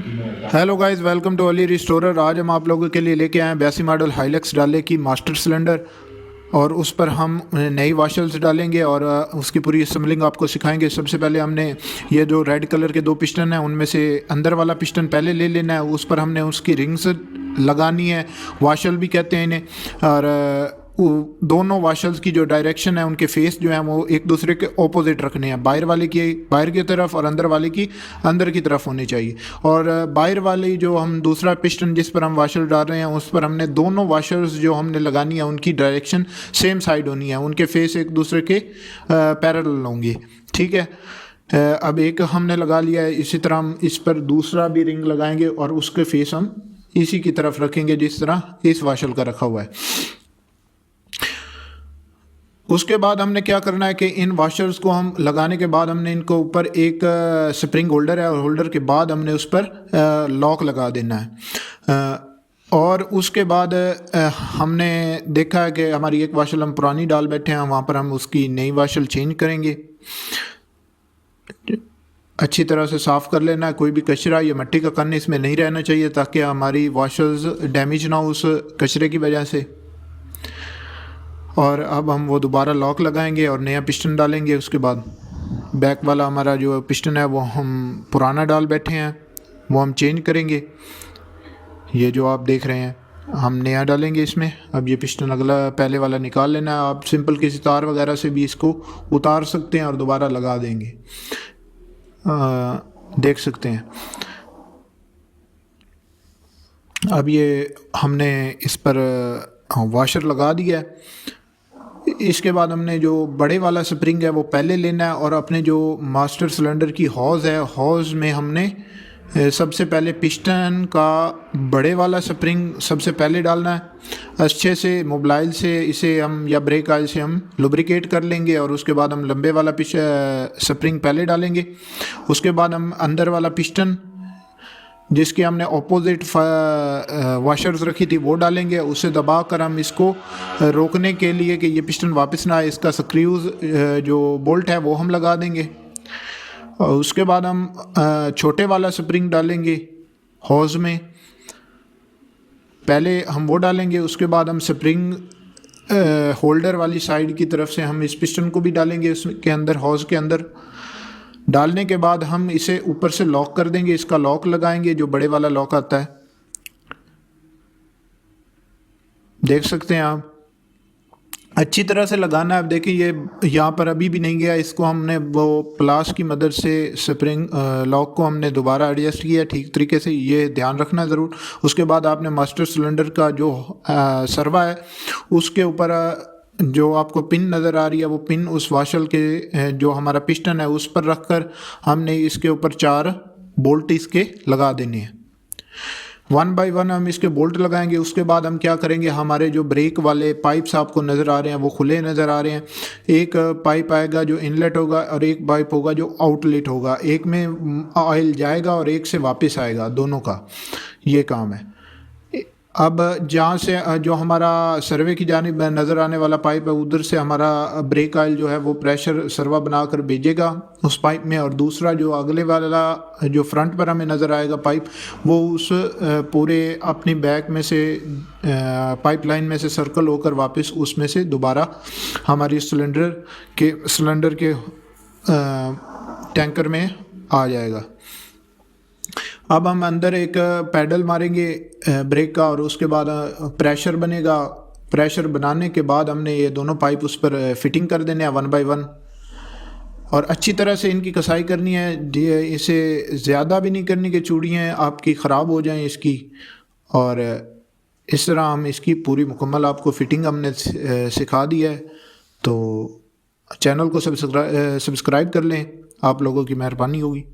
Hello guys, welcome to Ali restorer. आज हम आप लोगों के लिए लेके आए हैं 82 मॉडल हाइलक्स डाले की मास्टर सिलेंडर, और उस पर हम नई वाशल्स डालेंगे और उसकी पूरी असम्बलिंग आपको सिखाएंगे। सबसे पहले हमने ये जो रेड कलर के दो पिस्टन हैं उनमें से अंदर वाला पिस्टन पहले ले लेना है। उस पर हमने उसकी रिंग्स लगानी है, वाशल भी कहते हैं इन्हें। और दोनों वाशल्स की जो डायरेक्शन है, उनके फेस जो है वो एक दूसरे के ऑपोजिट रखने हैं। बाहर वाले की बाहर की तरफ और अंदर वाले की अंदर की तरफ होनी चाहिए। और बाहर वाली जो हम दूसरा पिस्टन जिस पर हम वाशल डाल रहे हैं, उस पर हमने दोनों वाशल्स जो हमने लगानी है उनकी डायरेक्शन सेम साइड होनी है, उनके फेस एक दूसरे के पैरेलल होंगे। ठीक है, अब एक हमने लगा लिया है। इसी तरह हम इस पर दूसरा भी रिंग लगाएंगे और उसके फेस हम इसी की तरफ रखेंगे जिस तरह इस वाशल का रखा हुआ है। उसके बाद हमने क्या करना है कि इन वाशर्स को हम लगाने के बाद हमने इनको ऊपर एक स्प्रिंग होल्डर है, और होल्डर के बाद हमने उस पर लॉक लगा देना है। और उसके बाद हमने देखा है कि हमारी एक वाशल हम पुरानी डाल बैठे हैं, वहाँ पर हम उसकी नई वाशल चेंज करेंगे। अच्छी तरह से साफ़ कर लेना है, कोई भी कचरा या मिट्टी का कण इसमें नहीं रहना चाहिए ताकि हमारी वाशल्स डैमेज ना हो उस कचरे की वजह से। और अब हम वो दोबारा लॉक लगाएंगे और नया पिस्टन डालेंगे। उसके बाद बैक वाला हमारा जो पिस्टन है वो हम पुराना डाल बैठे हैं, वो हम चेंज करेंगे। ये जो आप देख रहे हैं हम नया डालेंगे इसमें। अब ये पिस्टन अगला पहले वाला निकाल लेना है। आप सिंपल किसी तार वगैरह से भी इसको उतार सकते हैं और दोबारा लगा देंगे। देख सकते हैं अब ये हमने इस पर वाशर लगा दिया है। इसके बाद हमने जो बड़े वाला स्प्रिंग है वो पहले लेना है, और अपने जो मास्टर सिलेंडर की हॉज़ है, हॉज़ में हमने सबसे पहले पिस्टन का बड़े वाला स्प्रिंग सबसे पहले डालना है। अच्छे से मोबाइल से इसे हम या ब्रेक ऑयल से हम लुब्रिकेट कर लेंगे, और उसके बाद हम लंबे वाला स्प्रिंग पहले डालेंगे। उसके बाद हम अंदर वाला पिस्टन जिसके हमने ऑपोजिट वाशर्स रखी थी वो डालेंगे। उसे दबाकर हम इसको रोकने के लिए कि ये पिस्टन वापस ना आए, इसका स्क्रूज जो बोल्ट है वो हम लगा देंगे। और उसके बाद हम छोटे वाला स्प्रिंग डालेंगे हॉज में, पहले हम वो डालेंगे। उसके बाद हम स्प्रिंग होल्डर वाली साइड की तरफ से हम इस पिस्टन को भी डालेंगे उसके अंदर, हॉज के अंदर। डालने के बाद हम इसे ऊपर से लॉक कर देंगे, इसका लॉक लगाएंगे जो बड़े वाला लॉक आता है, देख सकते हैं आप। अच्छी तरह से लगाना है। अब देखिए ये यहाँ पर अभी भी नहीं गया, इसको हमने वो प्लास की मदद से स्प्रिंग लॉक को हमने दोबारा एडजस्ट किया ठीक तरीके से, ये ध्यान रखना ज़रूर। उसके बाद आपने मास्टर सिलेंडर का जो सरवा है उसके ऊपर जो आपको पिन नज़र आ रही है वो पिन उस वाशल के जो हमारा पिस्टन है उस पर रखकर हमने इसके ऊपर 4 बोल्ट इसके लगा देने हैं। 1 बाय 1 हम इसके बोल्ट लगाएंगे। उसके बाद हम क्या करेंगे, हमारे जो ब्रेक वाले पाइप्स आपको नज़र आ रहे हैं वो खुले नज़र आ रहे हैं। एक पाइप आएगा जो इनलेट होगा और एक पाइप होगा जो आउटलेट होगा। एक में ऑयल जाएगा और एक से वापस आएगा, दोनों का ये काम है। अब जहाँ से जो हमारा सर्वे की जानिब नज़र आने वाला पाइप है उधर से हमारा ब्रेक ऑयल जो है वो प्रेशर सरवा बनाकर भेजेगा उस पाइप में, और दूसरा जो अगले वाला जो फ्रंट पर हमें नज़र आएगा पाइप, वो उस पूरे अपनी बैक में से पाइपलाइन में से सर्कल होकर वापस उसमें से दोबारा हमारी सिलेंडर के टैंकर में आ जाएगा। अब हम अंदर एक पैडल मारेंगे ब्रेक का, और उसके बाद प्रेशर बनेगा। प्रेशर बनाने के बाद हमने ये दोनों पाइप उस पर फिटिंग कर देने हैं 1 बाय 1, और अच्छी तरह से इनकी कसाई करनी है। इसे ज़्यादा भी नहीं करनी कि चूड़ियाँ आपकी ख़राब हो जाएं इसकी। और इस तरह हम इसकी पूरी मुकम्मल आपको फ़िटिंग हमने सिखा दी है। तो चैनल को सब्सक्राइब कर लें, आप लोगों की मेहरबानी होगी।